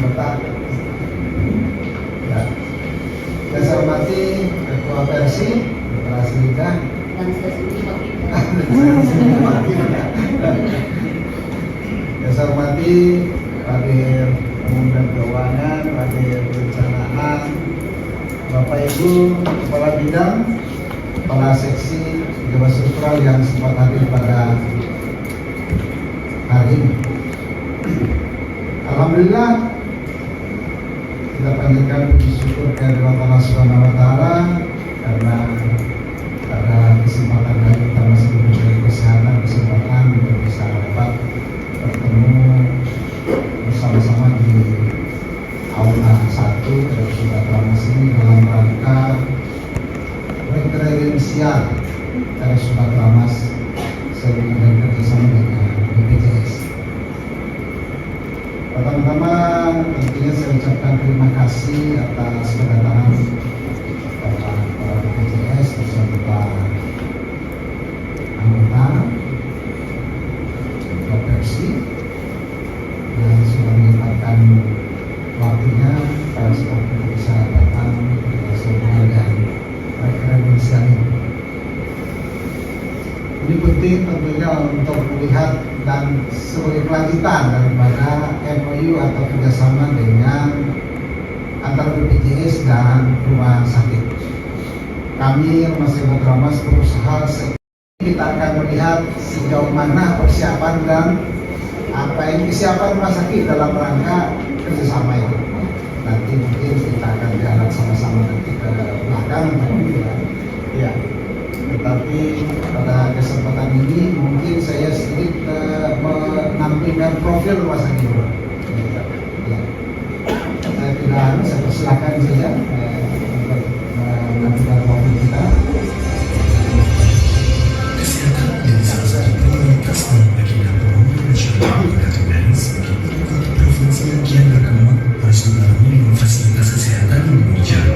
anggota. Ya. Saya hormati Ketua Persi, Dr. Aslika, dan saya sendiri saya hormati Hadir Umum dan Keuangan, Hadir Perencanaan, Bapak Ibu Kepala Bidang, Kepala Seksi Jawa Struktural yang sempat hadir pada hari ini. Alhamdulillah, kita panjatkan puji syukur kehadirat Allah Subhanahu wa Ta'ala karena pada kesempatan hari kita masih diberi kesehatan, kesempatan untuk bisa dapat bertemu bersama-sama di Aula 1 dari Surat Ramas ini dalam rangka referensial dari Surat Ramas sehubungan dan kerjasama dengan BPJS. Pertama-tama tentunya saya ucapkan terima kasih atas kedatangan Bapak BPJS beserta anggota Persi yang sudah menyempatkan waktunya pada saat bisa datang sehubungan dan referensial ini. Ini penting tentunya untuk melihat dan sebagai kelanjutan daripada MOU atau kerjasama dengan antara BPJS dan rumah sakit. Kami Rumah Sakit Ramas berusaha kita akan melihat sejauh mana persiapan dan apa yang kesiapan rumah sakit dalam rangka kerjasama itu. Nanti mungkin kita akan lihat sama-sama nanti ke belakang, ya. Tetapi pada kesempatan ini mungkin saya sedikit menampilkan profil rumah sakit dulu. Ya. Saya persilakan saja untuk menampilkan profil kita. Kesehatan menjadi salah satu prioritas dalam agenda pembangunan nasional Kabupaten Ganis sebagai ibu kota provinsi yang kian berkembang harus dibarengi dengan fasilitas kesehatan yang menunjang.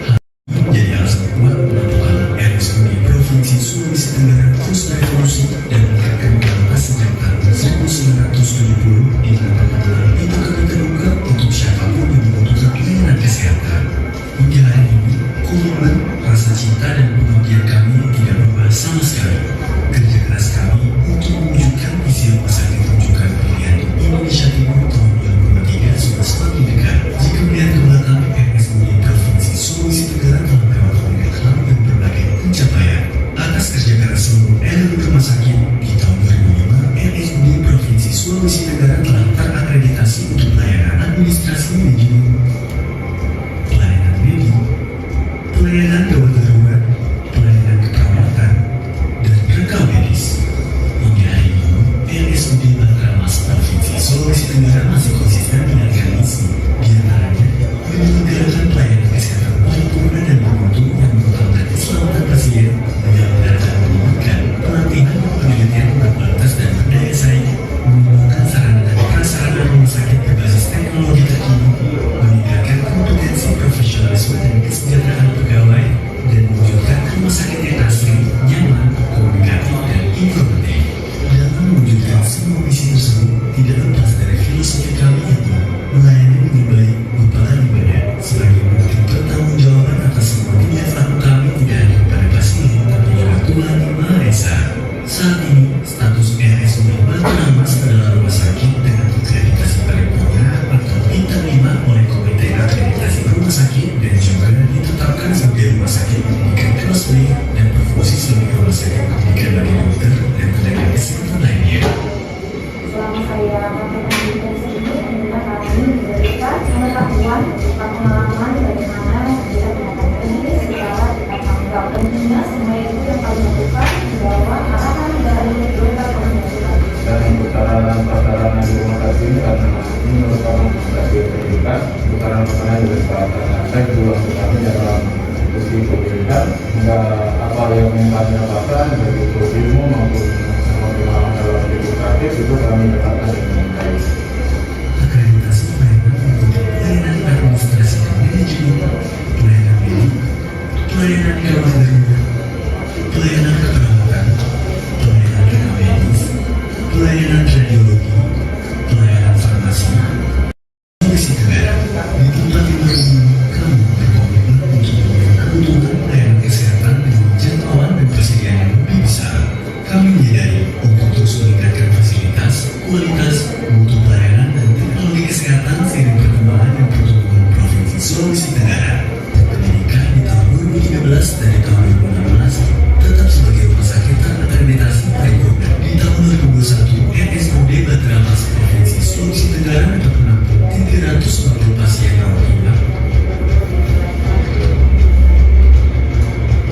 Hal ini menjadi alasan kuat melakukan RSUD Provinsi Sulawesi Tenggara terus berevolusi dan meningkatkan kualitas sejak tahun 1970 di mana penggunaan itu kami terbuka untuk siapapun yang membutuhkan layanan kesehatan. Hingga hari ini, komitmen, rasa cinta dan pengabdian kami tidak berubah sama sekali. Kerja keras kami untuk mewujudkan visi rumah sakit rujukan pilihan Indonesia Timur tahun 2023 sudah semakin dekat. Jika melihat ke belakang, RSUD Provinsi Sulawesi Tenggara telah melewati banyak hal dan berbagai pencapaian. Atas kerja keras seluruh elemen rumah sakit, di tahun 2005, RSUD Provinsi Sulawesi Tenggara telah terakreditasi untuk pelayanan administrasi manajemen, pelayanan medik, pelayanan gawat darurat, pelayanan keperawatan, dan rekam medis. Hingga hari ini, RSUD Batramas Provinsi Sulawesi Tenggara masih konsisten menjalankan misi, di antaranya menyelenggarakan pelayanan kesehatan paripurna dan bermutu yang mengutamakan keselamatan pasien dengan data meningkatkan pelatihan penelitian berkualitas dan berdaya saing, mengembangkan sarana dan prasarana rumah sakit berbasis teknologi terkini, meningkatkan kompetensi profesionalisme dan kesejahteraan pegawai, dan mewujudkan rumah sakit yang asri, nyaman, komunikatif, dan informatif. Dalam mewujudkan semua misi tersebut, tidak lepas dari filosofi kami yaitu melayani dengan baik, mempelai ibadah, sebagai bukti pertanggungjawaban atas semua kegiatan kami tidak hanya kepada pasien, tapi juga Tuhan Yang Maha Esa. Saat ini, status RSUD Batramas adalah rumah sakit dengan akreditasi paripurna atau bintang 5 oleh Komite Akreditasi Rumah Sakit dan juga ditetapkan sebagai rumah sakit pendidikan kelas B dan berfungsi sebagai rumah sakit pendidikan bagi dokter dan tenaga kesehatan lainnya. selama saya melakukan pendidikan ini adalah kami diberikan pengetahuan tentang pengalaman bagaimana kita mendapatkan ini secara kita tanggung. Tentunya semua itu yang kami lakukan bahwa arahan dari mereka komunikasi. Dan untuk sarana-prasarana di rumah sakit karena ini merupakan sebagai pendidikan, sarana-prasarana juga sebagai aspek dua kami dalam sisi pendidikan hingga apa yang kami dapatkan baik itu ilmu maupun pengalaman dalam administratif itu kami dapatkan dengan baik. Akreditasi pelayanan administrasi dan manajemen, pelayanan medik, pelayanan gawat darurat, pelayanan keperawatan, pelayanan rekam medis, pelayanan radiologi, pelayanan farmasi, Sulawesi Tenggara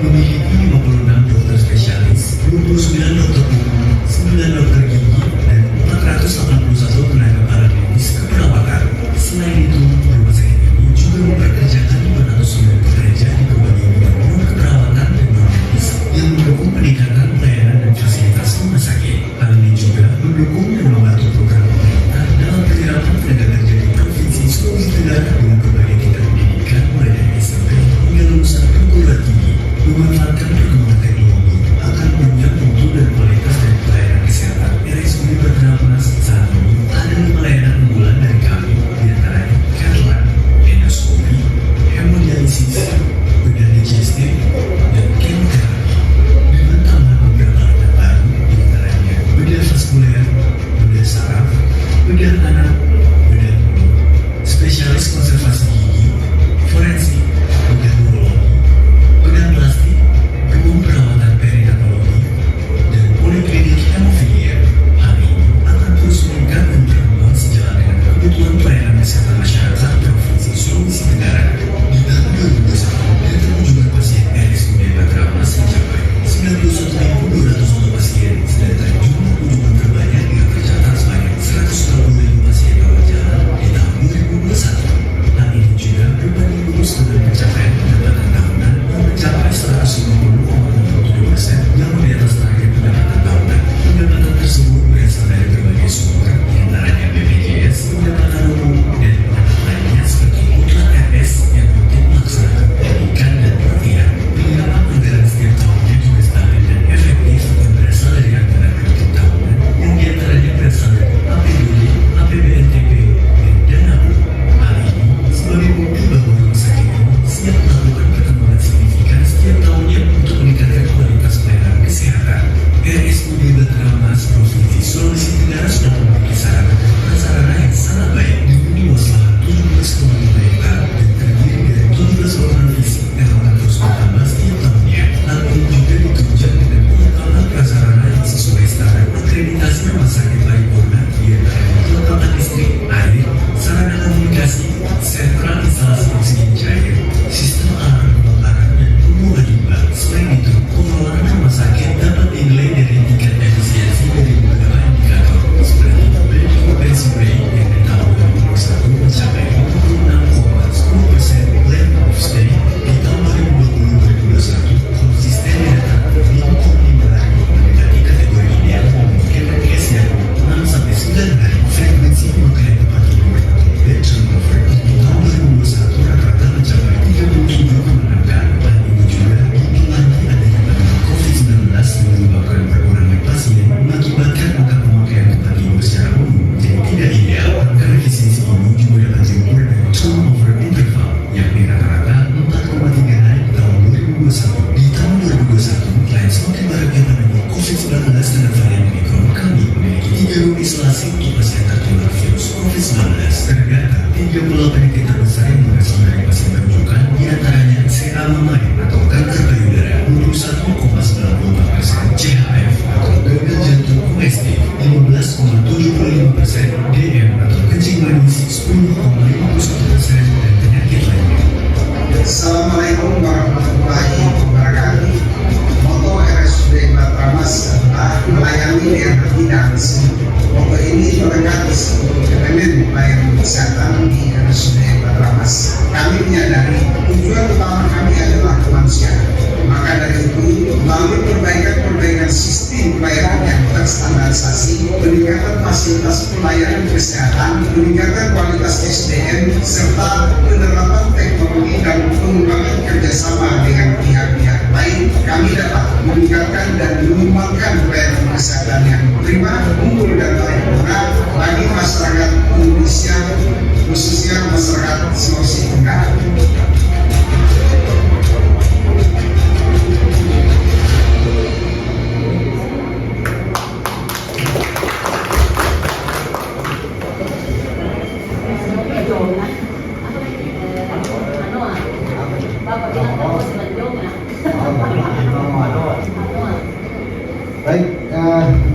memiliki 56 dokter spesialis, 29 dokter umum, 9 dokter gigi, dan 481 tenaga paralimpis keperawatan. Selain itu, rumah sakit ini juga mempekerjakan 509 pekerja di berbagai bidang keperawatan dan non-medis yang mendukung peningkatan pelayanan dan fasilitas rumah sakit. Hal ini juga mendukung dan membantu program pemerintah dalam penyerapan tenaga kerja di Provinsi Sulawesi Tenggara dengan berbagai tingkat pendidikan mulai dari SMP hingga lulusan perguruan tinggi. Memanfaatkan perkembangan teknologi akan menunjang mutu dan kualitas dari pelayanan kesehatan RSUD Badramas. Saat ini ada 5 layanan unggulan dari kami, diantaranya Cath-lab, endoskopi, hemodialisis, bedah digestif, dan kemoterapi. Dengan tambahan beberapa layanan baru, diantaranya bedah vaskuler, bedah saraf, bedah anak, bedah mulut, spesialis konservasi gigi, forensik, bedah urologi, bedah plastik, ruang perawatan perinatologi, dan poliklinik hemofilia. Hal ini akan terus meningkat dan berkembang sejalan dengan kebutuhan pelayanan kesehatan masyarakat Provinsi Sulawesi Tenggara. Di tahun 2021, data kunjungan pasien RSUD Badramas mencapai 91.201 pasien, sedangkan jumlah kunjungan terbanyak yang tercatat sebanyak 140.000 pasien rawat jalan di tahun 2021. Hal ini juga berbanding lurus dengan pencapaian pendapatan tahunan yang mencapai 150,67% yang di atas target pendapatan tahunan. Pendapatan tersebut berasal dari berbagai sumber, diantaranya BPJS, pendapatan umum, dan pendapatan lainnya seperti iklan RS yang rutin melaksanakan pendidikan dan pelatihan. Penyerapan anggaran setiap tahunnya juga stabil dan efektif yang berasal dari anggaran rutin tahunan yang diantaranya berasal dari APBD, APBNTP, dan dana BUM. Hal ini sebagai bukti bahwa rumah sakit ini siap melakukan perkembangan signifikan setiap tahunnya untuk meningkatkan kualitas pelayanan kesehatan. RSUD Badramas Provinsi Sulawesi Tenggara sudah memiliki sarana dan prasarana yang sangat baik dengan luas lahan 17,5 hektar dan terdiri dari 17 bangunan fisik yang akan terus bertambah setiap tahunnya. Hal ini juga ditunjang dengan kelengkapan prasarana yang sesuai standar akreditasi rumah sakit paripurna, diantaranya kelengkapan listrik, air, sarana komunikasi, sentral instalasi oksigen cair, sistem alarm kebakaran, dan pembuangan limbah. Selain itu, pengelolaan rumah sakit dapat dinilai dari tingkat efisiensi dari beberapa indikator seperti bed occupancy rate yang di tahun 2021 mencapai 26,10%, length of stay di tahun 2020-2021 konsisten di data 5,5 hari mendekati kategori ideal memiliki NPS yang 6-9 hari. Frekuensi pemakaian tempat tidur atau bed turnover di tahun 2021 rata-rata mencapai 37,6 kali. Hal ini juga diimbangi adanya pandemi COVID-19 yang menyebabkan berkurangnya pasien mengakibatkan angka pemakaian tempat tidur secara umum menjadi tidak ideal. Angka efisiensi ini juga dapat diukur dengan turnover interval, yakni rata-rata 4,3 hari di tahun 2021. Di tahun 2021, selain semakin maraknya pandemi COVID-19 dengan varian Omicron, kami memiliki 3 ruang isolasi untuk pasien tertular virus COVID-19. Ternyata 38 penyakit terbesar yang berasal dari pasien rujukan, diantaranya CA mammae atau kanker payudara 21,94%, CHF atau gagal jantung kogestif 15,75%, DM atau kencing manis 10,51%, dan penyakit lainnya. Assalamualaikum warahmatullahi wabarakatuh. Moto RSUD Badramas adalah melayani dengan hati dan seluruh. Moto ini melekat di seluruh elemen pelayanan kesehatan di RSUD Badramas. Kami menyadari tujuan utama kami adalah kemanusiaan. Maka dari itu, melalui perbaikan sistem pelayanan yang terstandarisasi, peningkatan fasilitas pelayanan kesehatan, peningkatan kualitas SDM, serta penerapan teknologi dan pengembangan kerjasama dengan pihak-pihak lain, kami dapat meningkatkan dan mengembangkan pelayanan kesehatan yang prima, unggul dan paripurna bagi masyarakat Indonesia, khususnya masyarakat Sulawesi Tenggara. Baik,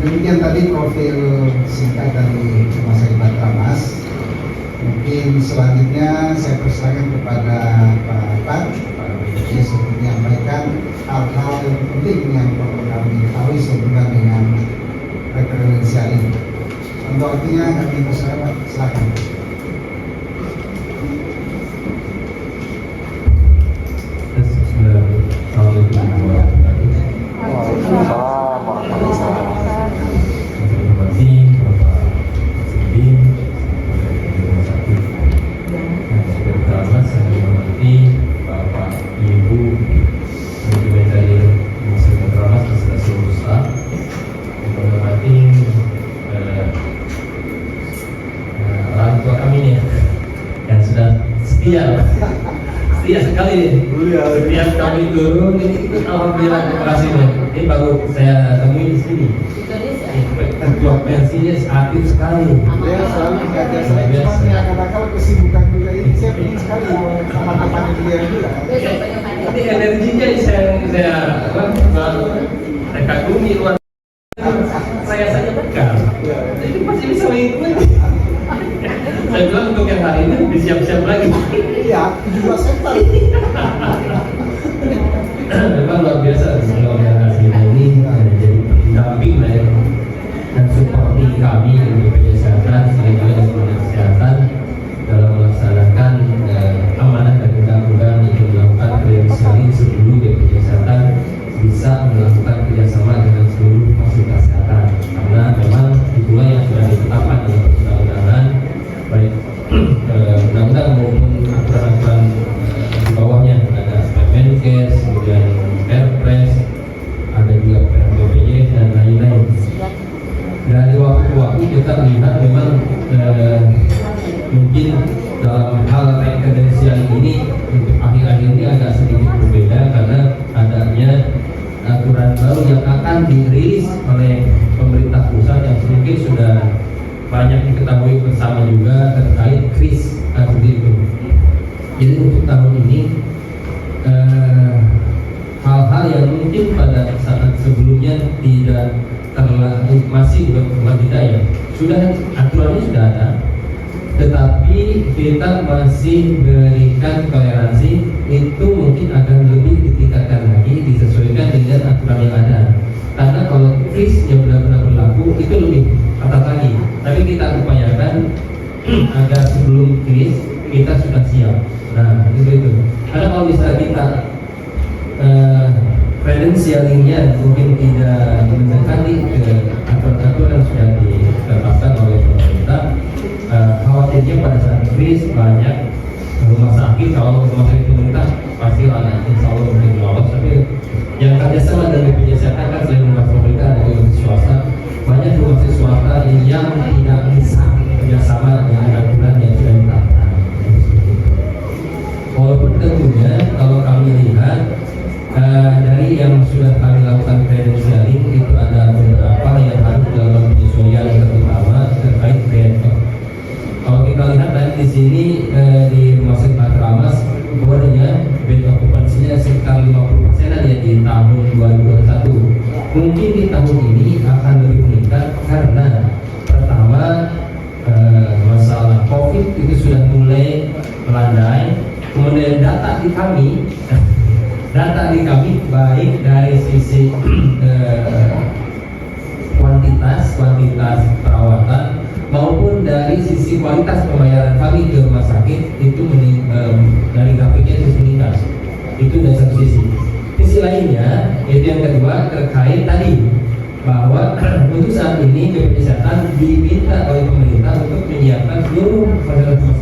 demikian tadi profil singkat dari Rumah Sakit Badramas. Mungkin selanjutnya saya persilakan kepada Pak BPJS menyampaikan hal-hal yang penting yang perlu kami ketahui sehubungan dengan referensial ini. Untuk artinya kami persilakan. Silakan. Assalamualaikum warahmatullahi wabarakatuh. Terima kasih Bapak Presiden, Rumah Sakit. Yang pertama saya menghormati Bapak Ibu manajemen dari Rumah Sakit Ramas beserta seluruh staf. Yang menghormati orang tua kami nih yang sudah setia sekali setiap kami turun ini ikut, alhamdulillah terima kasih nih. Ini baru saya temui di sini. Ketua pensinya aktif sekali. Beliau selalu menjaga saya, cuma kadang-kadang kesibukan juga ini saya ingin sekali sama teman beliau juga. Ini energinya saya kagumi luar. Saya saja tekan. Jadi masih bisa mengikuti. Saya bilang untuk yang hari ini disiap-siap lagi. Iya, 17 September. Memang luar biasa organisasinya ini jadi pendamping lah ya. Dan seperti kami di BPJS Kesehatan, selain juga dari Kementerian Kesehatan dalam melaksanakan amanah dan undang-undang yang melakukan prevensi sebelum BPJS Kesehatan bisa melakukan kerjasama dengan seluruh fasilitas kesehatan, karena memang itulah yang sudah ditetapkan dalam undang-undangan, baik undang-undang maupun aturan-aturan di bawahnya. Ada Permenkes, kemudian Perpres, ada juga BPJS dan lain-lain. Dari waktu ke waktu kita lihat memang mungkin dalam hal kredensial ini untuk akhir-akhir ini agak sedikit berbeda karena adanya aturan baru yang akan dirilis oleh pemerintah pusat yang mungkin sudah banyak diketahui bersama juga terkait kris seperti itu. Jadi untuk tahun ini hal-hal yang mungkin pada saat sebelumnya tidak masih bukan tidak ya, sudah aturannya sudah ada, tetapi kita masih berikan toleransi itu mungkin akan lebih ditingkatkan lagi disesuaikan dengan aturan yang ada. Karena kalau kris yang benar-benar berlaku itu lebih ketat lagi. Tapi kita upayakan agar sebelum kris kita sudah siap. Nah itu. Karena kalau misalnya kita kredensialingnya mungkin tidak mendekati ke aturan-aturan yang sudah ditetapkan oleh pemerintah, khawatirnya pada saat kris banyak rumah sakit, kalau rumah sakit pemerintah pasti insya Allah mungkin lolos, tapi yang kerjasama dengan BPJS Kesehatan kan selain rumah sakit pemerintah ada juga swasta, banyak rumah sakit swasta yang tidak bisa kerjasama dengan aturan yang sudah ditetapkan. Walaupun tentunya kalau kami lihat dari yang sudah kami lakukan credentialing itu ada beberapa yang harus dalam penyesuaian, terutama terkait bed. Kalau kita lihat tadi di sini di Rumah Sakit Matramas, bornya bed okupansinya sekitar 50% ya di tahun 2021. Mungkin di tahun ini akan lebih meningkat karena pertama masalah COVID itu sudah mulai melandai. Kemudian data di kami baik dari sisi kuantitas perawatan maupun dari sisi kualitas pembayaran kami ke rumah sakit itu dari grafiknya terus meningkat. Itu dari satu sisi. Sisi lainnya, itu yang kedua terkait tadi bahwa untuk saat ini BPJS Kesehatan diminta oleh pemerintah untuk menyiapkan seluruh fasilitas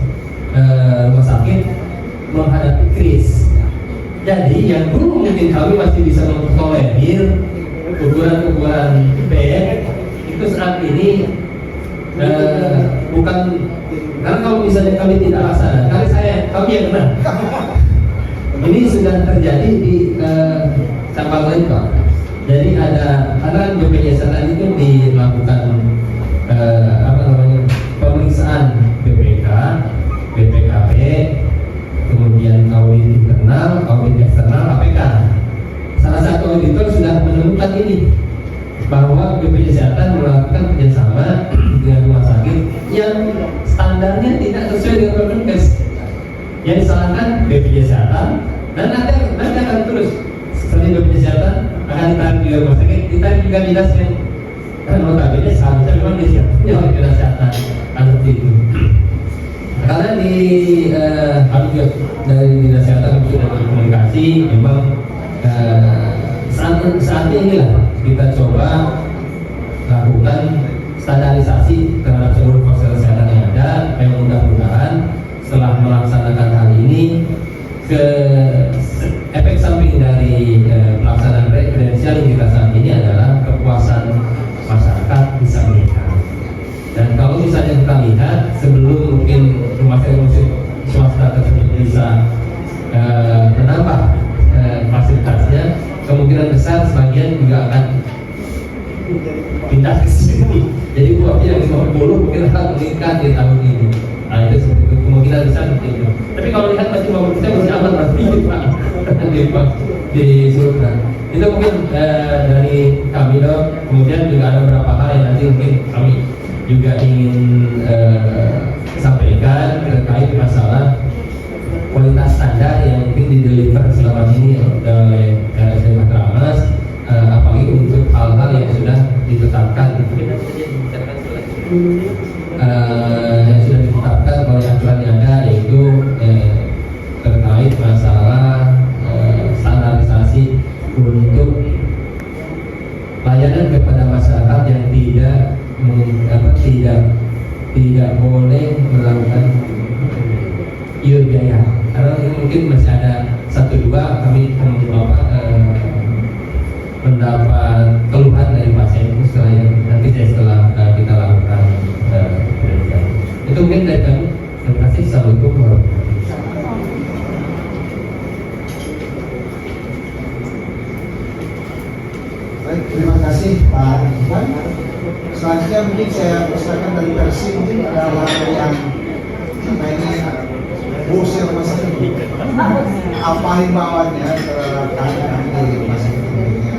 rumah sakit menghadapi kris. Jadi yang dulu mungkin kami masih bisa mentolerir ukuran bed itu saat ini bukan, karena kalau misalnya kami tidak laksanakan, kami yang kena. Ini sudah terjadi di cabang lain Pak. Jadi ada BPJS Kesehatan itu dilakukan pemeriksaan BPK, BPKP, kemudian audit internal, audit eksternal, APK. Salah satu auditor sudah menemukan ini bahwa BPJS Kesehatan melakukan kerjasama dengan rumah sakit yang standarnya tidak sesuai dengan Permenkes. Yang disalahkan BPJS Kesehatan, Dan nanti akan terus seperti BPJS Kesehatan akan ditarik juga rumah sakit, ditarik juga dinas yang notabene seharusnya memang disiapkan oleh dinas kesehatan seperti itu. Karena di dari dinas kesehatan sudah berkomunikasi, memang saat inilah kita coba lakukan standarisasi terhadap seluruh fasilitas kesehatan yang ada, yang mudah-mudahan setelah melaksanakan hal ini efek samping dari pelaksanaan kredensial kita saat ini adalah kepuasan masyarakat bisa meningkat. Dan kalau misalnya kita lihat sebelum mungkin rumah sakit swasta tersebut bisa menambah fasilitasnya, kemungkinan besar sebagian juga akan pindah ke sini. Jadi uapnya yang 50 mungkin akan meningkat di tahun ini. Nah itu kemungkinan besar seperti itu. Tapi kalau lihat masih 50% masih aman, masih di Sultan. Itu mungkin dari kami dok. Kemudian juga ada beberapa hal yang nanti mungkin kami juga ingin sampaikan terkait masalah kualitas standar yang mungkin dideliver selama ini oleh RSUD Matramas, apalagi untuk hal-hal yang sudah ditetapkan yang sudah ditetapkan oleh aturan yang ada, yaitu terkait masalah standarisasi untuk layanan kepada masyarakat yang tidak boleh melakukan iur biaya. Karena ini mungkin masih ada 1-2 kami mendapat keluhan dari pasien itu setelah kita lakukan penelitian. Itu mungkin dari kami. Terima kasih. Assalamualaikum warahmatullahi wabarakatuh. Baik, terima kasih Pak Iwan. Selanjutnya mungkin saya persilakan dari versi mungkin ada hal yang ini bosnya rumah sakit. Apa himbauannya terhadap kami di rumah sakit tentunya?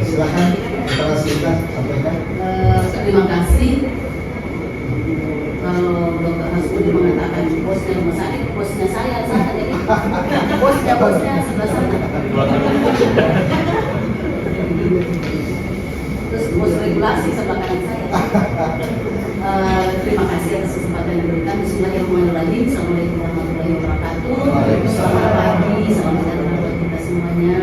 Silakan Kepala Sita sampaikan. Terima kasih. Kalau Dr. Hasbudi mengatakan bosnya rumah sakit, bosnya saya jadi bosnya sebelah sana. Terus bos regulasi sebelah kanan saya. Terima kasih atas kesempatan yang diberikan. Bismillahirrahmanirrahim. Assalamualaikum warahmatullahi wabarakatuh. Selamat pagi, selamat datang buat kita semuanya.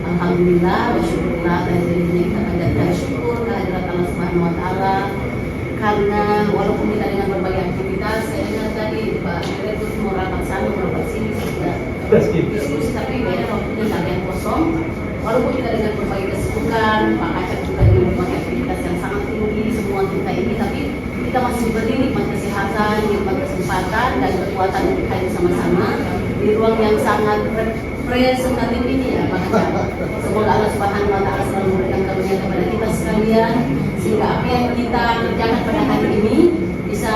Alhamdulillah, bersyukurlah kehadirannya kita panjatkan syukur kehadirat Allah Subhanahu Wa Taala. Karena walaupun kita dengan berbagai aktivitas, saya dengar tadi Pak Direktur mau rapat sana, rapat sini, sudah diskusi, tapi kayaknya waktunya kalian kosong. Walaupun kita dengan berbagai kesibukan, Pak Kacak juga dengan berbagai aktivitas yang sangat tinggi semua kita ini, tapi kita masih diberi nikmat kesehatan, nikmat kesempatan dan kekuatan untuk hadir sama-sama di ruang yang sangat representatif ini ya Pak Kacak. Semoga Allah Subhanahu Wa Taala selalu memberikan karunia kepada kita sekalian, sehingga apa yang kita kerjakan pada hari ini bisa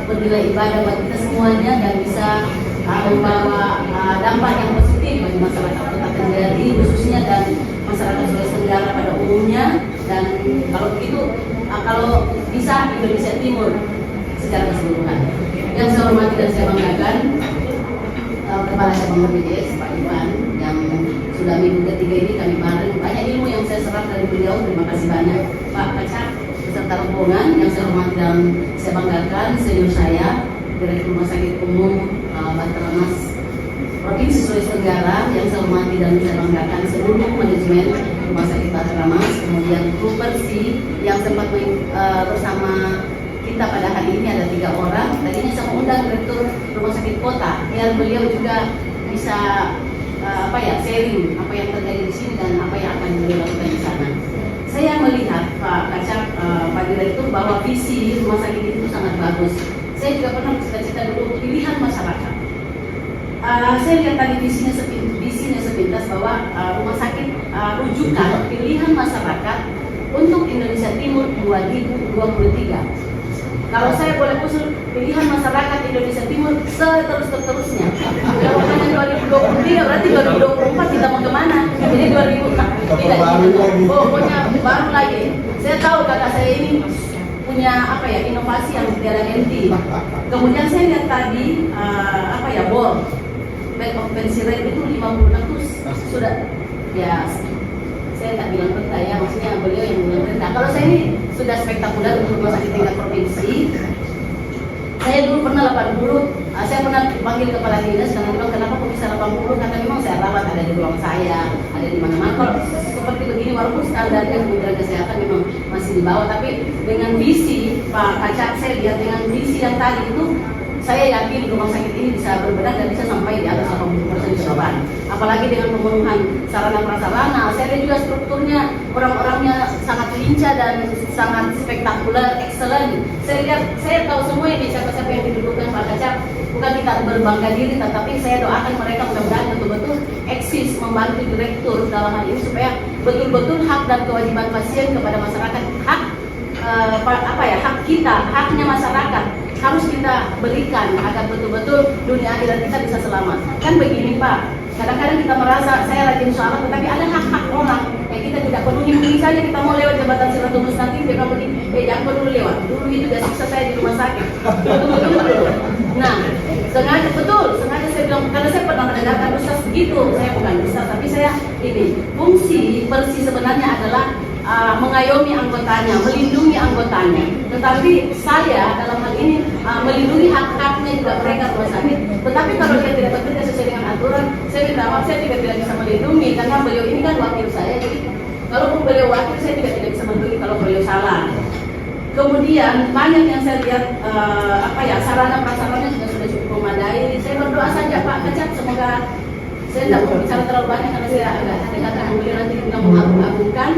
bernilai ibadah buat kita semuanya dan bisa membawa dampak yang positif bagi masyarakat Kota Kendari khususnya dan masyarakat Sulawesi Tenggara pada umumnya, dan kalau begitu kalau bisa Indonesia Timur secara keseluruhan. Yang saya hormati dan saya banggakan Kepala Cabang BPJS Pak Iwan yang sudah minggu ketiga ini kami bareng, banyak ilmu yang saya serap dari beliau. Terima kasih banyak Pak Kacak beserta rombongan. Yang saya hormati dan saya banggakan senior saya Direktur Rumah Sakit Umum Matramas Provinsi Sulawesi Tenggara. Yang saya hormati dan saya banggakan seluruh manajemen Rumah Sakit Matramas, kemudian kru Persi yang sempat bersama kita pada hari ini ada 3 orang. Tadinya saya undang Direktur Rumah Sakit Kota biar beliau juga bisa sharing apa yang terjadi di sini dan apa yang akan beliau lakukan di sana. Saya melihat Pak Kacak, Pak Direktur, bahwa visi rumah sakit itu sangat bagus. Saya juga pernah bercita-cita dulu pilihan masyarakat. Saya lihat tadi visinya sepintas bahwa rumah sakit rujukan pilihan masyarakat untuk Indonesia Timur 2023. Kalau saya boleh usul pilihan masyarakat Indonesia Timur seterusnya. Kalau hanya 2023 berarti 2024 kita mau kemana? Jadi 2000 pokoknya baru lagi. Saya tahu kakak saya ini punya inovasi yang tiada henti. Kemudian saya lihat tadi board bed occupancy rate itu 56 tuh sudah ya, saya nggak bilang rendah ya, maksudnya beliau yang bilang rendah. Kalau saya ini sudah spektakuler untuk rumah sakit tingkat provinsi. Saya dulu pernah 80, saya pernah dipanggil kepala dinas karena bilang kenapa kok bisa 80, kata memang saya rawat ada di ruang saya, ada di mana-mana. Kalau seperti begini walaupun standarnya Kementerian Kesehatan memang masih di bawah, tapi dengan visi Pak Kacak, saya lihat dengan visi yang tadi itu, saya yakin rumah sakit ini bisa berbenah dan bisa sampai di atas 80% keseluruhan. Apalagi dengan pemenuhan sarana prasarana, saya lihat juga strukturnya, orang-orangnya sangat lincah dan sangat spektakuler, excellent. Saya lihat, saya tahu semua ini siapa-siapa yang didudukkan Pak Kacak. Bukan kita berbangga diri, tetapi saya doakan mereka mudah-mudahan betul-betul eksis membantu direktur dalam hal ini supaya betul-betul hak dan kewajiban pasien kepada masyarakat, hak hak kita, haknya masyarakat harus kita berikan agar betul-betul dunia akhirat kita bisa selamat. Kan begini Pak, kadang-kadang kita merasa saya rajin sholat, tetapi ada hak-hak orang yang kita tidak penuhi. Misalnya kita mau lewat jembatan Siratul Mustaqim, dia bilang begini, jangan perlu lewat. Dulu itu udah siksa saya di rumah sakit. Betul. Nah, sengaja saya bilang, karena saya pernah mendengarkan ustaz begitu, saya bukan ustaz, tapi saya ini fungsi bersih sebenarnya adalah mengayomi anggotanya, melindungi anggotanya. Tetapi saya dalam hal ini melindungi hak-haknya juga mereka rumah sakit. Tetapi kalau dia tidak bekerja sesuai dengan aturan, saya minta maaf, saya tidak bisa melindungi karena beliau ini kan wakil saya. Jadi kalaupun beliau wakil, saya tidak bisa melindungi kalau beliau salah. Kemudian banyak yang saya lihat sarana prasarana juga sudah cukup memadai. Saya berdoa saja Pak Kacak, semoga saya tidak mau bicara terlalu banyak karena saya agak dekat beliau nanti kita mengagung-agungkan.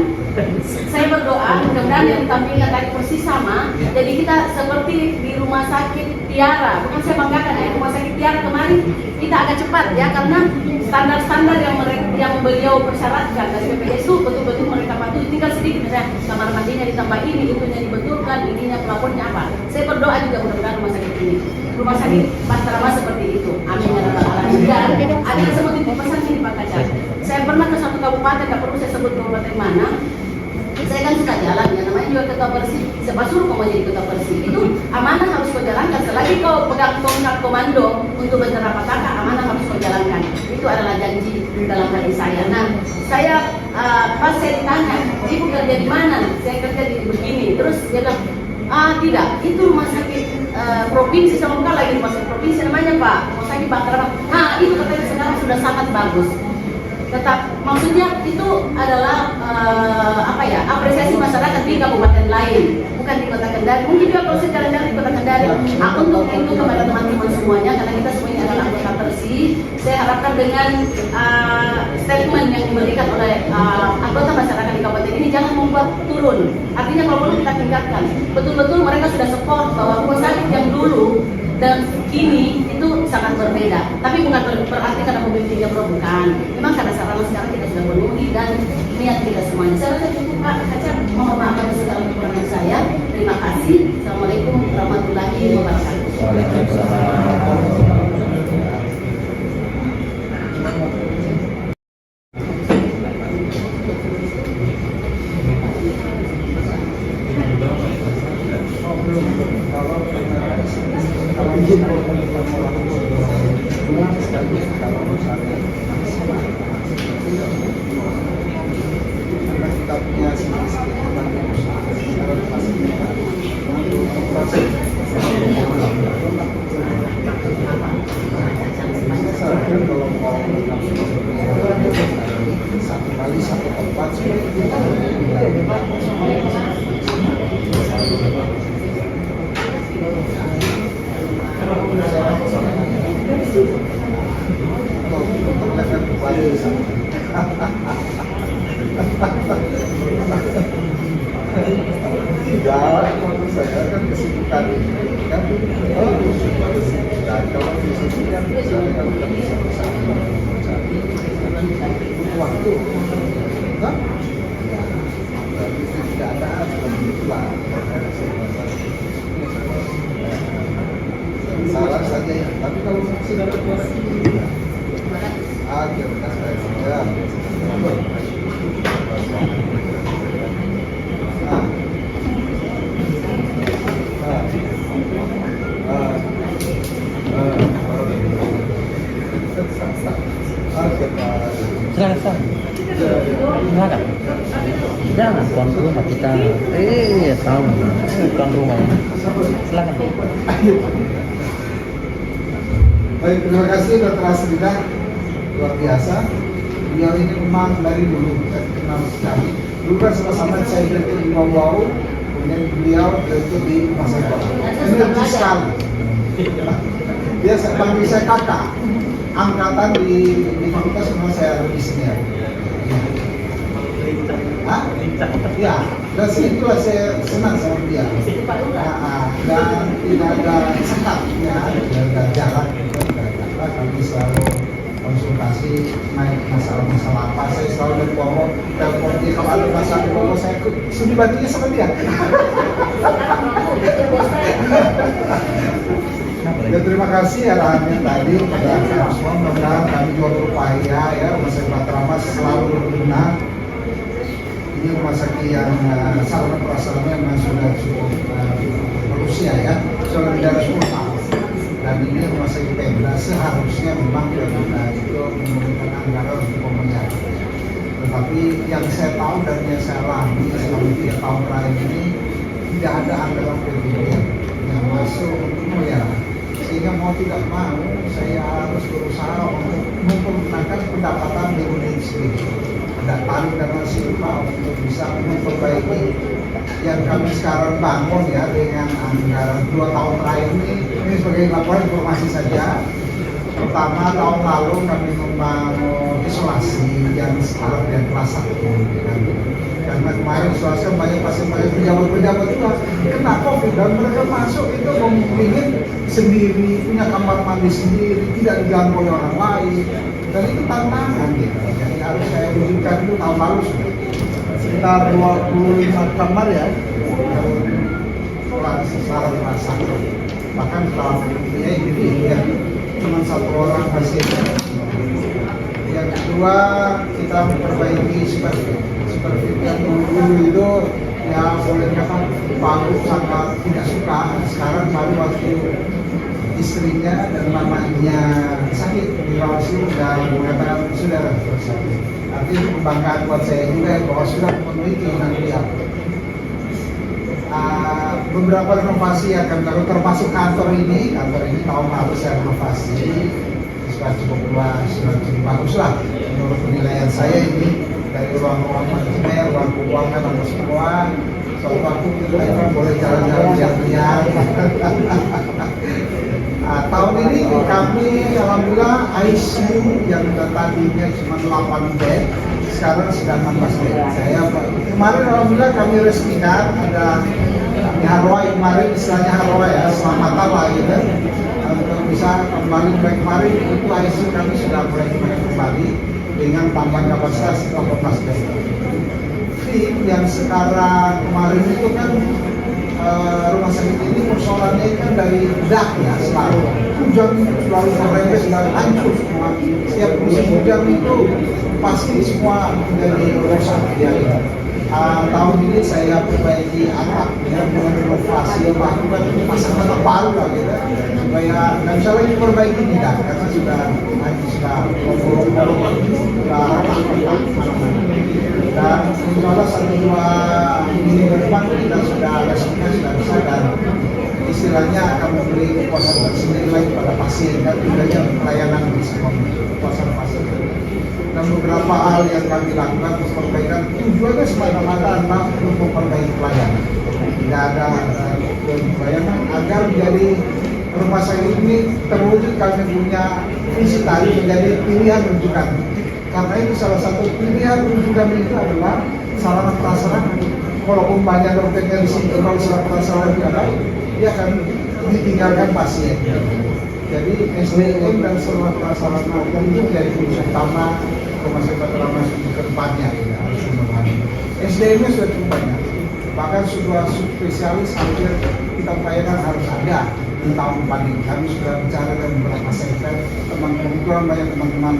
Saya berdoa mudah-mudahan yang ditampilkan tadi persis sama. Jadi kita seperti di rumah sakit Tiara, bukan saya banggakan ya, rumah sakit Tiara kemarin kita agak cepat ya karena standar-standar yang beliau persyaratkan dari BPJS itu betul-betul mereka patuhi. Tinggal sedikit misalnya kamar mandinya ditambah ini, itunya dibetulkan, ininya pelapornya apa. Saya berdoa juga mudah-mudahan rumah sakit Bahtera seperti itu. Amin ya rabbal alamin. Dan ada yang sebutin di pesan ini Pak Kacak. Saya pernah ke satu kabupaten, tidak perlu saya sebut kabupaten mana. Saya kan suka jalan ya, namanya juga ketua bersih. Siapa suruh kau mau jadi ketua bersih? Itu amanah harus kau jalankan. Selagi kau pegang tongkat komando untuk bencana petaka, amanah harus kau jalankan. Itu adalah janji dalam hati saya. Nah, saya pas saya ditanya, ibu kerja di mana? Saya kerja di begini. Terus dia bilang, tidak, itu rumah sakit provinsi, sama bukan lagi rumah sakit provinsi namanya Pak, rumah sakit Bahtera. Itu katanya sekarang sudah sangat bagus. Tetap maksudnya itu adalah apresiasi masyarakat di kabupaten lain, bukan di Kota Kendari. Mungkin juga kalau saya jalan-jalan di Kota Kendari, aku untuk itu kepada teman-teman semuanya karena kita semuanya adalah anggota bersih. Saya harapkan dengan statement yang diberikan oleh anggota masyarakat di kabupaten ini jangan membuat turun. Artinya kalau perlu kita tingkatkan. Betul-betul mereka sudah support bahwa rumah sakit yang dulu dan kini itu sangat berbeda. Tapi bukan berarti karena mobil 3 Pro, bukan. Memang karena sarana sekarang kita sudah penuhi dan niat kita semuanya. Saya rasa cukup Pak Kacak, mohon maaf atas segala kekurangan saya. Terima kasih. Assalamualaikum warahmatullahi wabarakatuh. Satu kali satu tempat seperti itu. Tidak, menurut saya kan kesibukan ini kan dan kalau di sini kan misalnya kalau kita bisa bersama waktu kan ya tapi tidak ada begitulah salah saja ya, tapi kalau sudah berkuasa kita saya Jangan tuan rumah kita. Tahu. Tuan rumah. Silakan. Baik, terima kasih Dr. Asrida, luar biasa. Beliau ini memang dari dulu saya kenal sekali. Dulu kan sama-sama saya direktur di Wow, kemudian beliau direktur di Masa Ini lucu sekali. Dia panggil saya kakak. Angkatan di fakultas semua saya lebih senior. Hah? Ya, dan itulah saya senang sama dia. Dan tidak ada sekat, ya, tidak ada jarak. Kami selalu konsultasi naik masalah-masalah apa. Saya selalu telepon dia kalau ada masalah di Bogor, saya ikut studi bandingnya sama dia. Ya, terima kasih arahannya tadi pada kami semua. Mudah-mudahan kami juga berupaya ya Rumah Sakit Matraman selalu berguna. Ini rumah sakit yang sarana prasarannya memang sudah cukup berusia ya, sudah lebih dari 10 tahun. Dan ini rumah sakit Pemda seharusnya memang Pemda itu memberikan anggaran untuk pemenyakit. Tetapi yang saya tahu dan yang saya alami selama 3 tahun terakhir ini tidak ada anggaran PBB yang masuk untuk memelihara. Sehingga mau tidak mau saya harus berusaha untuk mempergunakan pendapatan di unit sendiri. Ada tarik dan silpa untuk bisa memperbaiki yang kami sekarang bangun ya dengan anggaran 2 tahun terakhir ini sebagai laporan informasi saja. Pertama, tahun lalu kami membangun isolasi yang sekarang dan kelas 1 karena kemarin isolasi banyak pasien-pasien pejabat-pejabat juga kena COVID dan mereka masuk itu memilih sendiri, punya kamar mandi sendiri, tidak diganggu oleh orang lain, dan itu tantangan gitu. Jadi harus saya wujudkan itu tahun lalu sekitar 25 kamar ya secara terasa. Bahkan kalau dia ini ya cuma 1 orang pasien. Yang kedua, kita memperbaiki supervisi yang dulu itu ya boleh kata Palu sangat tidak suka. Sekarang baru waktu istrinya dan mamanya sakit dirawat dan mengatakan sudah selesai. Artinya kebanggaan buat saya juga bahwa sudah memenuhi keinginan beliau. Beberapa renovasi akan termasuk kantor ini tahun lalu saya renovasi sudah cukup luas, sudah cukup bagus lah menurut penilaian saya ini dari ruang-ruang manajemen, ruang keuangan dan semua. Suatu waktu kita boleh jalan-jalan lihat-lihat. Tahun ini kami alhamdulillah ICU yang tadinya cuma 8 bed sekarang sudah 16 bed. Saya kemarin alhamdulillah kami resmikan ada di Harwai kemarin, istilahnya Harwai ya, selamatan lah gitu. Untuk bisa kembali kemarin itu ICU kami sudah mulai kembali dengan tambahan kapasitas 18 bed. Fit yang sekarang kemarin itu kan rumah sakit ini persoalannya kan dari dak ya, selalu hujan selalu merembes dan hancur semua. Setiap musim hujan itu pasti semua menjadi rusak ya. Tahun ini saya perbaiki atap ya, dengan renovasi bahkan pasang atap baru lah gitu supaya nggak bisa lagi perbaiki tidak karena sudah dan insya 1-2 minggu ke depan kita sudah bisa dan istilahnya akan memberi kepuasan tersendiri lagi pada pasien dan tujuannya pelayanan di semua kepuasan pasien. Dan beberapa hal yang kami lakukan untuk perbaikan tujuannya semata-mata adalah untuk memperbaiki pelayanan. Tidak ada pelayanan agar menjadi rumah sakit ini terwujud kami punya visi tadi menjadi pilihan rujukan. Karena itu salah satu pilihan rujukan itu adalah sarana prasarana. Walaupun banyak dokternya di sini kalau sarana prasarana tidak baik, dia akan ditinggalkan pasien. Jadi SDM dan sarana prasarana itu menjadi kunci utama rumah sakit Matraman ke depannya ya, harus memahami. SDM-nya sudah cukup banyak, bahkan sudah spesialis hampir kita upayakan harus ada di tahun depan ini. Kami sudah bicara dengan beberapa sektor, teman-teman banyak teman-teman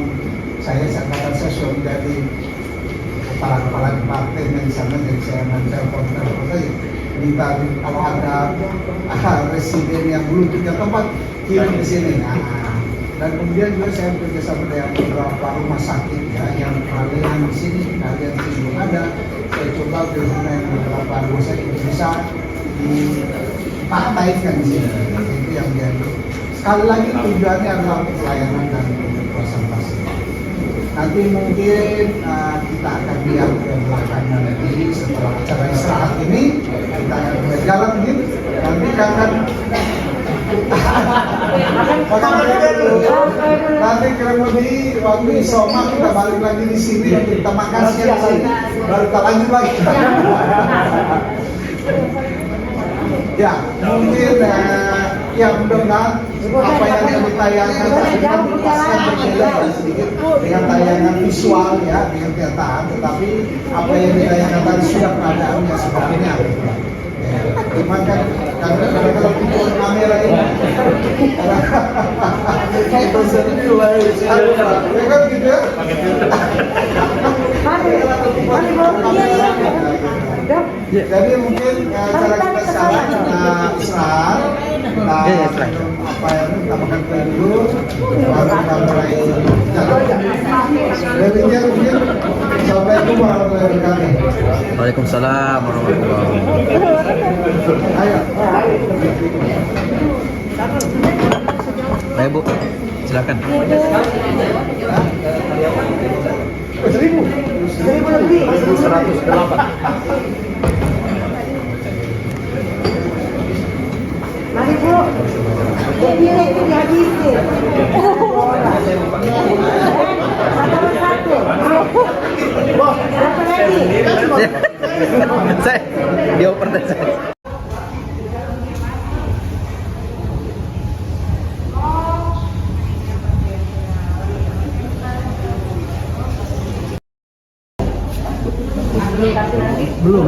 saya katakan saya sudah menjadi kepala departemen di sana, jadi saya menelpon saja. Minta kalau ada residen yang belum punya tempat kirim ke sini. Dan kemudian juga saya bekerjasama dengan beberapa rumah sakit ya, yang kalian di sini belum ada. Saya coba sebab dokumen beberapa dosen itu bisa dipraktekkan di sini. Itu yang jadi. Sekali lagi tujuannya adalah untuk pelayanan dan presentasi. Nanti mungkin kita akan lihat ke belakangnya lagi setelah acara istirahat ini kita akan berjalan gitu. Nanti akan nanti kurang lebih waktu isoma kita balik lagi di sini untuk kita makan siang di sini baru kita lanjut lagi. Ya mungkin ya mudah-mudahan apa yang ditayangkan tadi kan pasti berbeda sedikit dengan tayangan visual ya dengan kenyataan, tetapi apa yang ditayangkan tadi sudah keadaannya sebetulnya. Cuma kan kadang-kadang tipe kamera ini itu sendiri lah ya kan gitu ya. Jadi mungkin cara kita sekarang istirahat apa yang kita makan dulu baru kita mulai jalan. Demikian mungkin assalamualaikum warahmatullahi wabarakatuh. Waalaikumsalam warahmatullahi wabarakatuh. Ayo. Ayo Bu, silakan. 1.000 lebih. 1.108. Mari Bu, ini dihabisin. Satu. Berapa lagi? Saya dioper dan saya. Belum.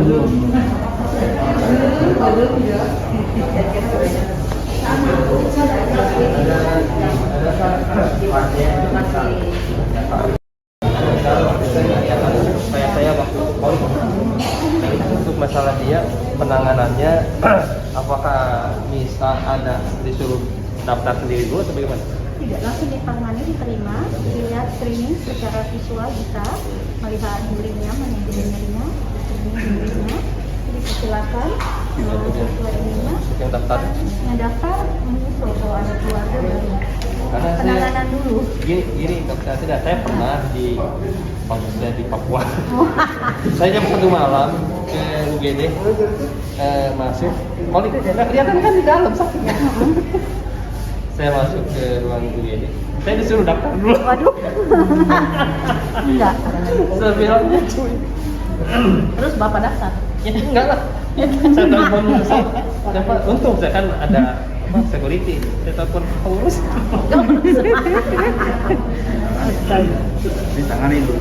Saya untuk masalah dia penanganannya apakah misal ada disuruh daftar sendiri dulu atau bagaimana? Tidak, langsung ditangani, diterima, dilihat screening secara visual bisa melihat dirinya, manajemennya, dirinya, dipersilakan sesuai ininya. Yang daftar? Yang daftar menyusul kalau ada keluarga baru. Karena Penanganan dulu. Gini, saya pernah di Papua. Saya jam 1 malam ke UGD masuk. Kalau kelihatan kan di dalam sakitnya. Saya masuk ke ruang UGD. Saya disuruh daftar dulu. Waduh. Enggak. Saya bilangnya cuy. Terus Bapak daftar? Ya enggak lah. Saya telepon saya, untung saya kan ada security. Saya telepon pengurus.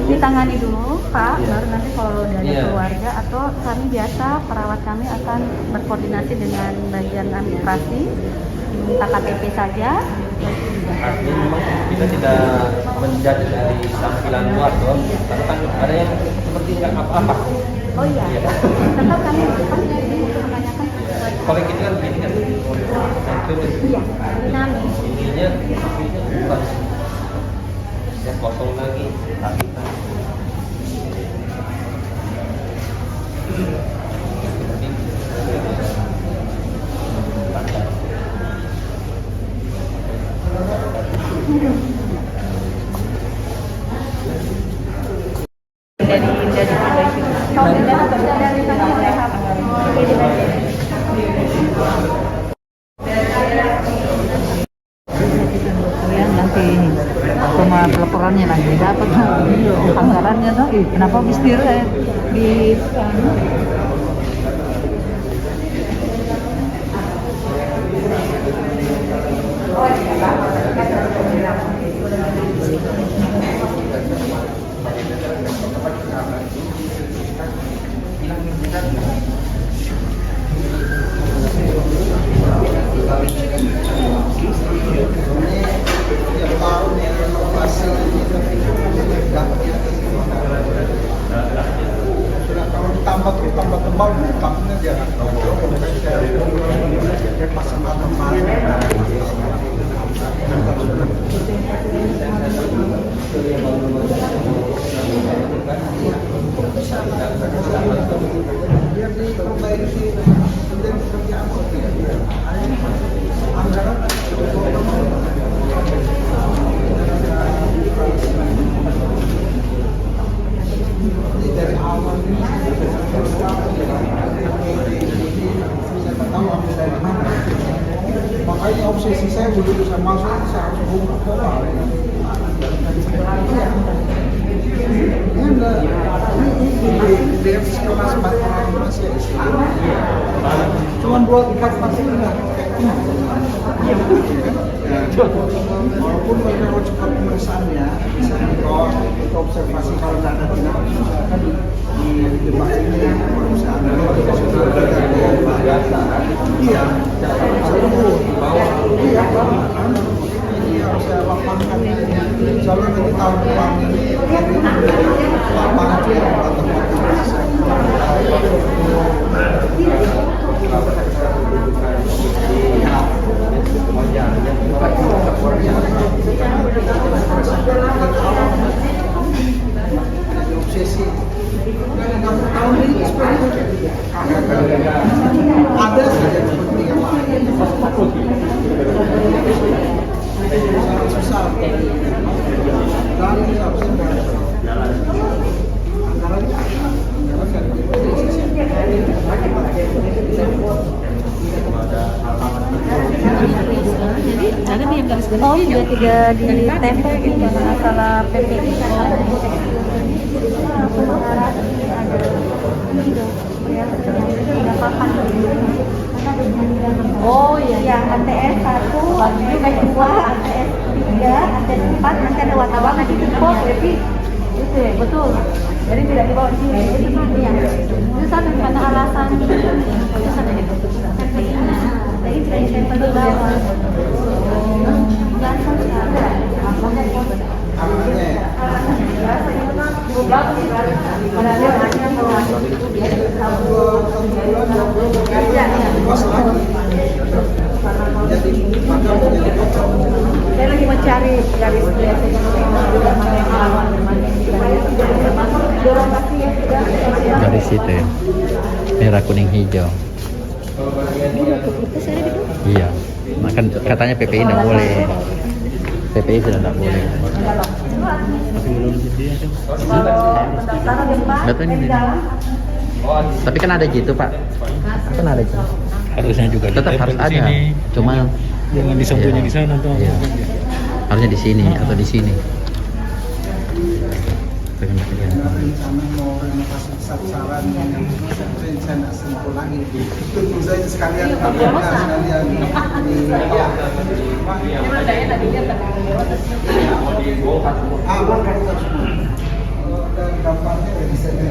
Ditangani dulu, Pak. Baru nanti kalau udah ada Iya. keluarga atau kami biasa perawat kami akan berkoordinasi dengan bagian administrasi, minta KTP saja. Artinya memang kita tidak menjudge dari tampilan luar dong, karena kan ada yang seperti nggak apa-apa. Oh iya, Iya. tetap kami menanyakan sesuai. Kalau kita kan begini kan, terus Iya, dinamis. intinya bukan ya kosong lagi, tapi kan nanti cuma pelaporannya nanti dapat anggarannya tuh kenapa bistir di Tambah tebal, takutnya dia nggak tahu. Dia pasang Biar diperbaiki kemudian pekerjaan anggaran ini dari awal ini saya tahu ambil dari mana. Makanya obsesi saya begitu saya masuk saya harus buka pola. Ini di kelas masih cuma 2-4 masih enggak. Walaupun mereka harus cepat pemeriksaannya, bisa dibawa ke observasi kalau tidak ada tindak pidana di tempat ini perusahaan. Iya, iya, harus saya lapangkan. Soalnya nanti tahun depan ini lapangan juga obsesi. Tahun ini seperti ada saja kepentingan lain. Susah. Dan ini harusnya Oh, sudah tidak ditempel gitu masalah PPI. Aku mengharap ada Oh iya, yang ATS 1, ATS 2, ATS 3, ATS 4, nanti ada wartawan di info, berarti itu ya, betul. Jadi tidak dibawa di sini, jadi iya. Itu satu karena alasan itu satu itu. Jadi tidak ditempel di bawah. Saya lagi mencari garis Garis itu ya. Merah kuning hijau. Iya. Makan katanya PPI tidak boleh. PPI sudah tidak boleh. Betul ini. Tapi kan ada gitu Pak. Kan ada gitu. Harusnya juga Tetap harus ada. sini. Cuma Jangan disembunyi di sana tuh. Iya. Harusnya di sini atau di sini. rencana mau renovasi besar-besaran rencana sentuh lagi tentu saja sekalian sekalian dan dampaknya dari sana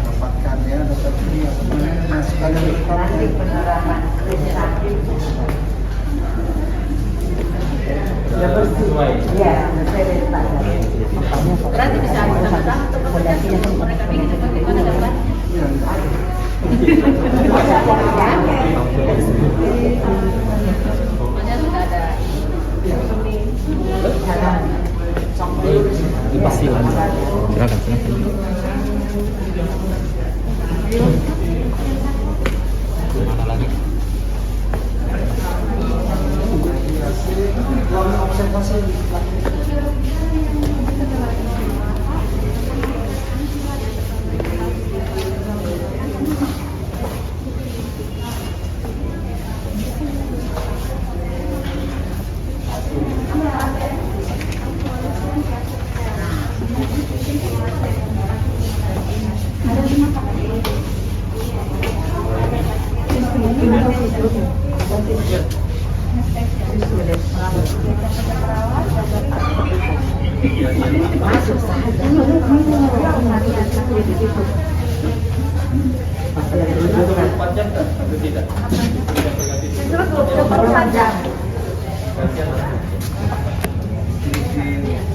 dapatkan ya dapat ini sekalian Berarti bisa sama-sama untuk mereka bikin bagaimana dapat semuanya sudah ada silakan. Mana lagi? observasi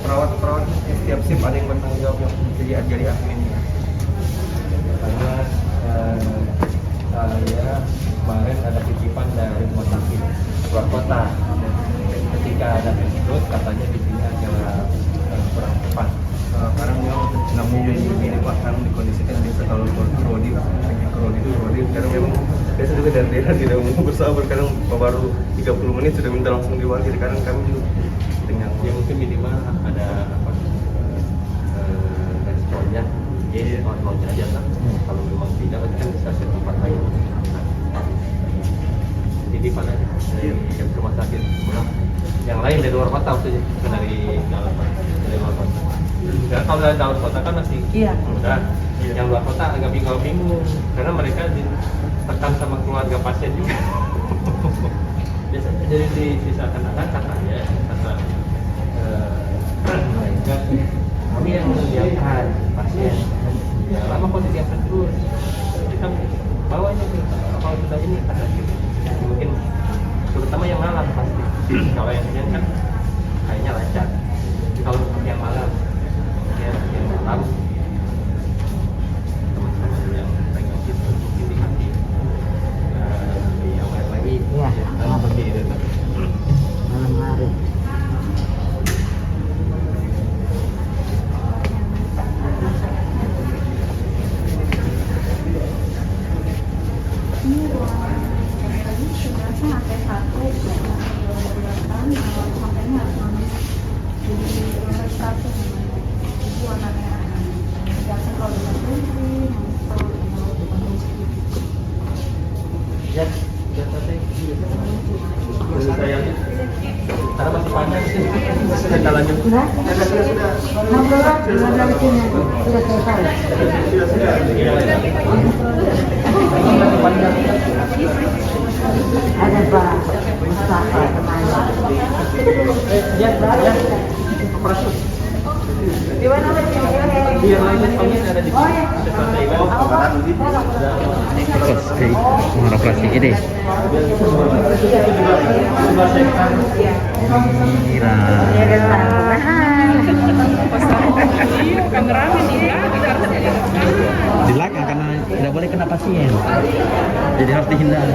perawat-perawat setiap shift ada yang bertanggung jawab yang jadi admin. Karena saya kemarin ada titipan dari rumah sakit luar kota. Dan ketika ada terus katanya di sini agak kurang tepat. Sekarang memang namun ini Pak sekarang dikondisikan biasa kalau Rodi karena memang biasa juga dari daerah tidak mau bersabar, kadang baru 30 menit sudah minta langsung diwakili, kadang kami juga dengan Ya mungkin minimal ada apa responnya, jadi on aja kan. Kalau memang tidak, kan bisa ke tempat lain. Jadi pada dari rumah sakit yang lain dari luar kota maksudnya, bukan dari dalam, dari luar kota. Ya, kalau dari dalam kota kan masih mudah. Yang luar kota agak bingung karena mereka ditekan sama keluarga pasien juga. Biasanya jadi diseakan-akan katanya kata mereka kami yang mendiamkan pasien. Ya lama kok didiamkan terus. Kita bawa ini kalau sudah ini kata gitu. Mungkin terutama yang malam pasti. Kalau yang siang kan kayaknya lancar. Tapi kalau yang malam, yang malam teman-teman yang pegang itu mungkin dikasih di awal lagi. Iya, Seperti itu kan. malam hari. Ini ruangan tadi sebenarnya lantai 1 sampainya harus di lantai 1 jadi warna merah. Biasanya kalau dengan putih, kalau dengan Ya, tadi saya karena masih panjang sih. Kita lanjut. Sudah ada Pak Mustafa kemana? Di mana lagi? Biar lainnya ada di sini. Mengarah plastik ini. Kira. Di belakang karena tidak boleh kena pasien. Jadi harus dihindari.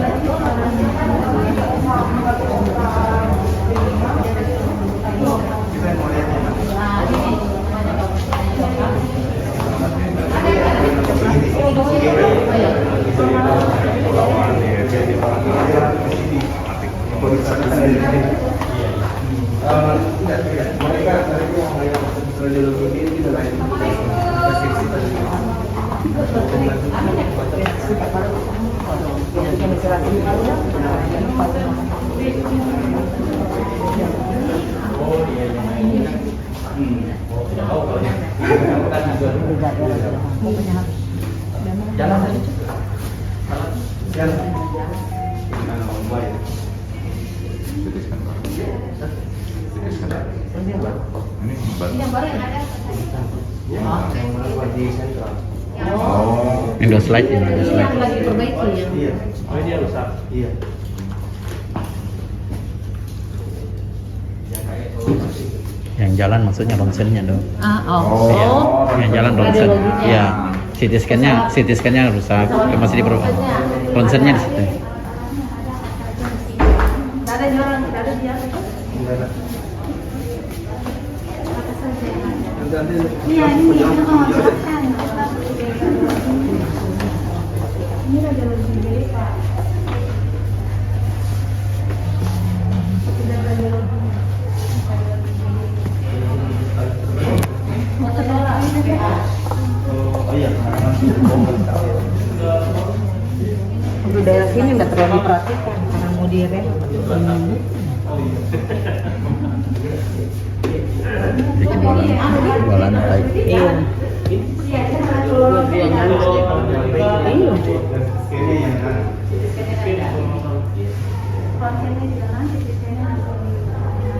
Jalan aja. Indo slide ini, Indo slide. Lagi perbaiki ya. Oh dia rusak. Iya. Yang jalan maksudnya ronsennya dong. Oh. Iya. Yang jalan ronsen. Iya. CT scan-nya rusak. Masih di ronsennya di situ. ada di orang, tidak ada dia. Iya ini, silakan. Ini ada sendiri Pak. Tidak ada lagi. Untuk daerah sini nggak terlalu diperhatikan karena mau direm. Dua lantai. Iya.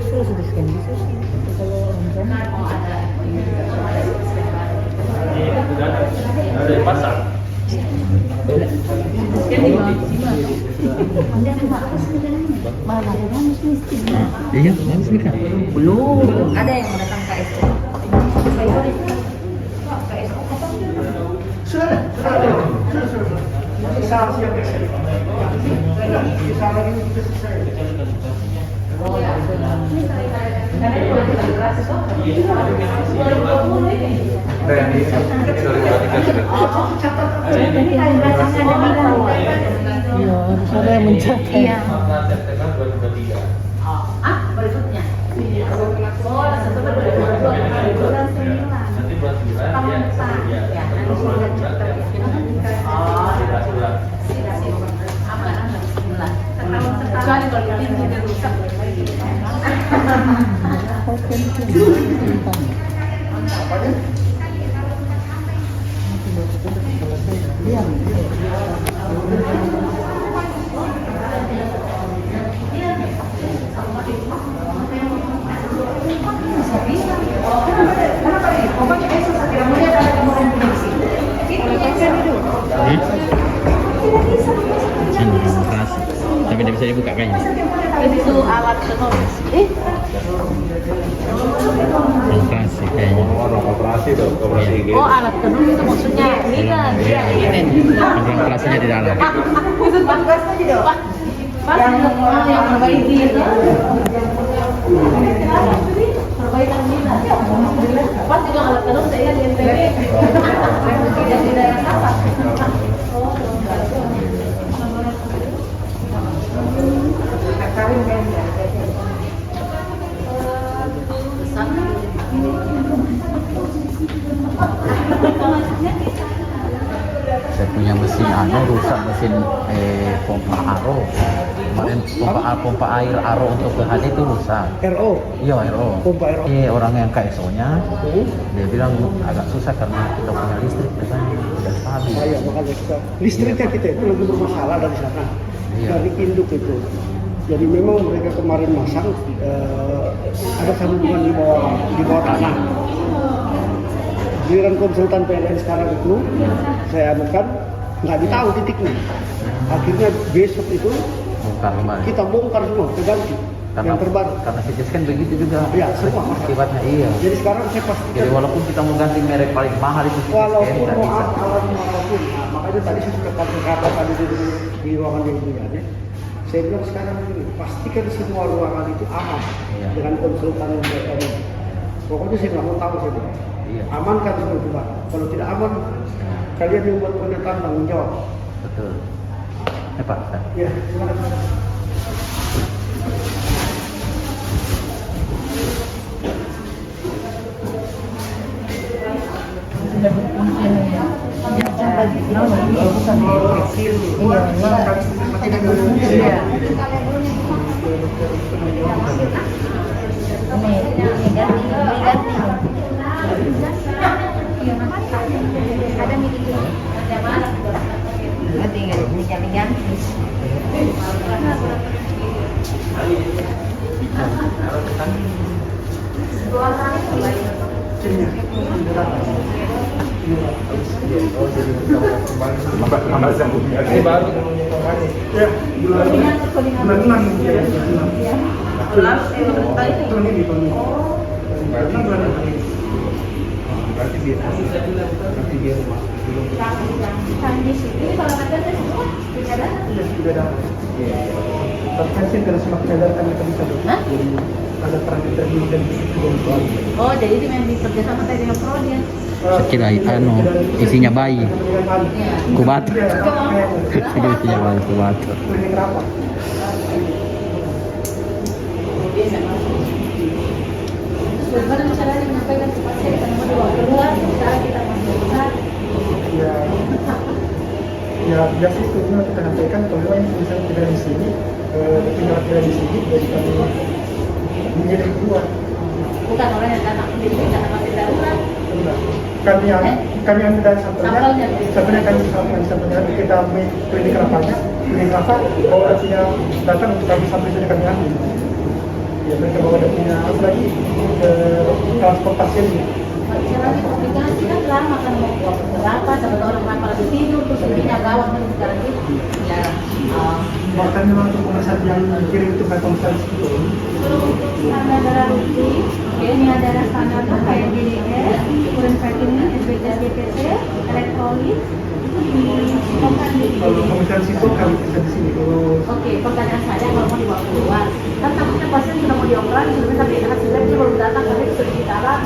Terus scan bisa sih. Kalau Ada pasar. Iya, bagus nih kan. belum ada yang mau datang ke KSO. Iya, harus ada yang mencatat. Iya. Berikutnya. Oh, satu bulan 9. Nanti bulan 9 ya. Ya, nanti bulan chapter ya. Kecuali kalau pintunya rusak. Demokrasi. Tapi tidak bisa dibuka kayaknya. Itu alat penulis. Demokrasi kayaknya. Operasi tuh, operasi IG. Oh, alat penulis itu maksudnya ini kan. Demokrasinya di dalam. Itu tugasnya juga. Pas yang perbaiki itu. Perbaikan kita. Pas juga alat penulis saya di NTB. Di daerah Kapas. Saya punya mesin rusak mesin pompa aro. Kemarin pompa air aro untuk PHD itu rusak. RO. Iya RO. Pompa RO. Orang yang KSO-nya dia bilang agak susah karena kita punya listrik katanya udah stabil. Iya, makanya kita listriknya kita itu lagi bermasalah dari sana. Iya. Dari induk itu. Jadi memang mereka kemarin masang ada sambungan di bawah tanah. Giliran konsultan PLN sekarang itu saya anukan nggak ditahu titiknya. Akhirnya besok itu Bongkar kembali. kita bongkar semua, kita ganti yang terbaru. Karena CT scan begitu juga. Ya, semua. Akibatnya iya. Jadi sekarang saya pastikan. Jadi walaupun kita mau ganti merek paling mahal itu CT scan Walaupun tidak bisa. walaupun, nah, makanya tadi saya sudah pakai kata tadi di ruangan yang punya ya. Saya bilang sekarang begini, pastikan semua ruangan itu aman Iya. dengan konsultan PLN. Pokoknya saya nggak mau tahu saya bilang. Iya. Amankan semua itu Pak. Kalau tidak aman, kalian yang buat pernyataan tanggung jawab. Betul. Pak. Ya, terima kasih. Ada meeting. Tinggal diganti. Ini baru. Ya, bulan 6 ya. Tahun ini. Berarti dia rumah. Ini kalau ada semua tidak ada. Sudah dapat. Tapi kan sih kalau semakin ada kan kita bisa ada peran interview dan Oh, jadi itu memang bekerjasama tadi dengan Prodian. Kira isinya bayi. Kubat. Isinya bayi kubat. klinik rapat. Bagaimana masalah yang menyampaikan ke pasien karena mau dibawa keluar, sekarang kita masih besar. Ya biasa itu cuma kita sampaikan kalau yang misalnya tidak di sini, tinggal tidak di sini, jadi kami menjadi keluar. Bukan orang yang datang ke sini karena masih darurat. Kami ambil dari sampelnya sampelnya kita ambil klinik rapat, kalau artinya datang kami sampel sudah kami ambil. Ya mereka bawa dia punya apa lagi transportasinya. Masalah komunikasi kan lama kan mau buat berapa, sampai orang kenapa lagi tidur, terus intinya gawat kan sekarang itu. Ya, Bahkan memang untuk pemesan yang kirim itu nggak tahu saya itu. standar darah rutin, oke, ini ada standarnya kayak GDS, ukuran vaksinnya, SBC, GPC, elektrolit itu di Kalau pemeriksaan situ kami bisa di sini. Oke, pertanyaan saya kalau mau dibawa keluar, kan takutnya pasien sudah mau dioperasi, sebenarnya tapi hasilnya dia baru datang, tapi sudah ditaruh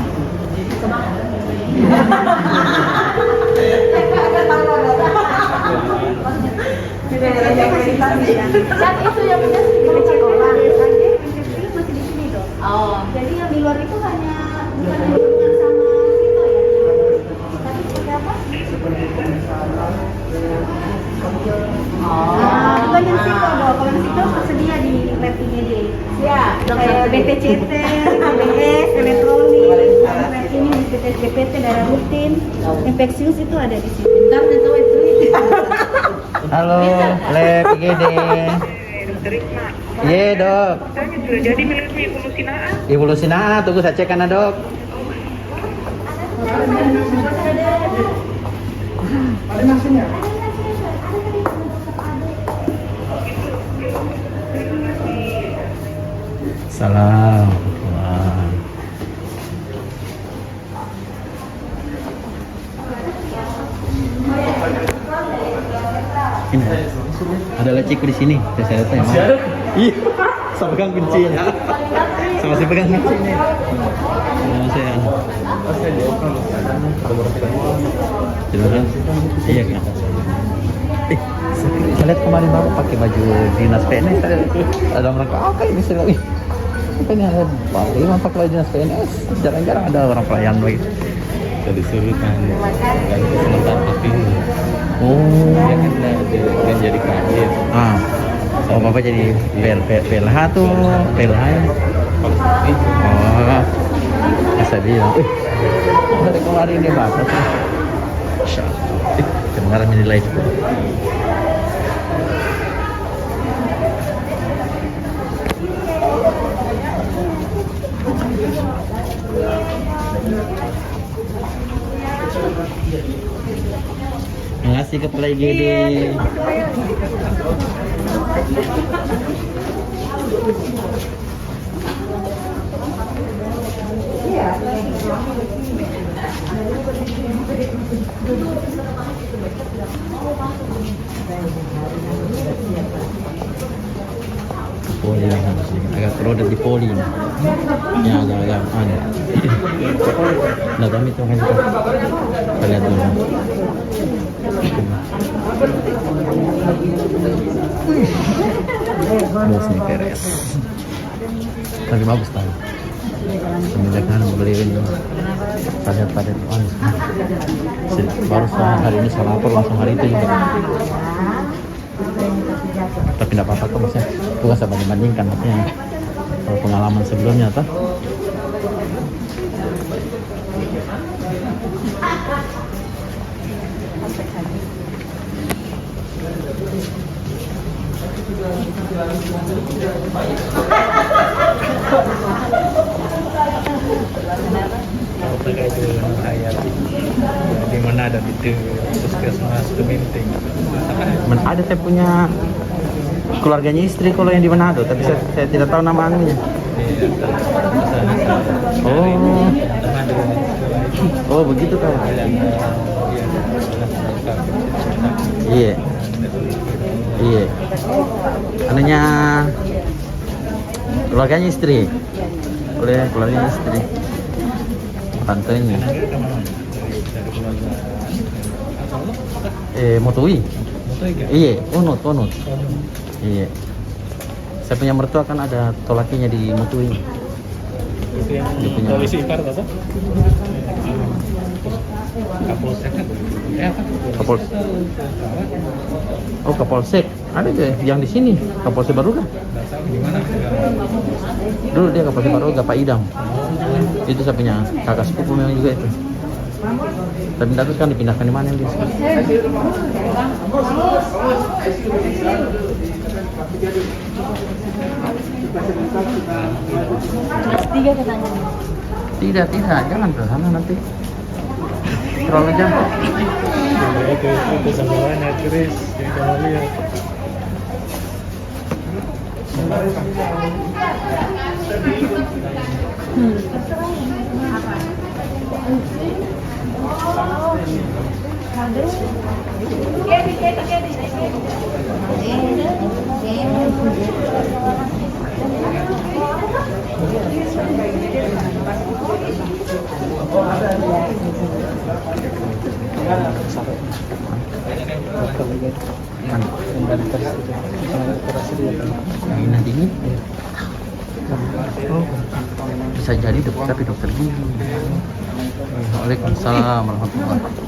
semangat. Dan itu yang punya dicek orang, masih di sini dong. Oh, jadi yang di luar itu hanya bukan hubungan sama itu ya, tapi seperti apa? Bukan yang situ dong, kalau yang situ tersedia di lab IGD. Ya, BPCT, TBS, elektronik, lab ini DPT darah rutin, infeksius itu ada di sini. Bentar, itu. Halo, lab IGD. Iya dok. Jadi miliknya Ibu Lusinaa. Ibu Lusinaa, tunggu saya cek karena dok. Ada nasinya. Salam. Wah. Ini ada laciku di sini. Saya tanya. Masih ada? Iya. Saya pegang kuncinya. Sama saya pegang kuncinya. Saya. Iya kan? Saya lihat kemarin baru pakai baju dinas PNS. Ada orang apa ini saya lihat. Ini ada pakai pakai baju dinas PNS. Jarang-jarang ada orang pelayan begitu. Jadi suruh kan sementara tapi Oh, kan jadi kaget. Oh bapak jadi PLH tuh, PLH ya? Oh, bisa bilang. Dari kemarin ini bapak tuh. Masya Allah. Kedengaran menilai itu. Makasih kepala IGD. Poli agak crowded di poli. Ya agak ada. Nah kami tuh kan kita lihat dulu. Bos nih beres. Tapi bagus tadi. Semenjak mau beli ini. Padat baru hari ini saya lapor langsung hari itu juga. Tapi tidak apa-apa kok maksudnya. Bukan saya banding-bandingkan maksudnya. Kalau pengalaman sebelumnya toh. Terkait dengan ayat di mana ada itu puskesmas Keminting. Ada saya punya keluarganya istri kalau yang di Manado, tapi saya tidak tahu nama anunya. Oh begitu kan? Iya. Anunya keluarganya istri, oleh keluarganya istri. Tantenya. Motoi. Iya, unut. Iya. Saya punya mertua kan ada tolakinya di Motoi. Dia punya. Polisi Ipar apa? Kapolsek kan? Kapolsek. Oh, Kapolsek. Ada deh yang di sini. Kapolsek Baruga. Di mana? Dulu dia Kapolsek Baruga, Pak Idam. Itu saya punya kakak sepupu memang juga itu. Tapi tidak kan dipindahkan di mana dia? Tiga katanya. Tidak, jangan ke sana nanti. Terlalu jauh. Itu semuanya Chris yang kamu lihat. Yang ini nanti ini bisa jadi dokter tapi dokter gigi. Waalaikumsalam warahmatullahi wabarakatuh.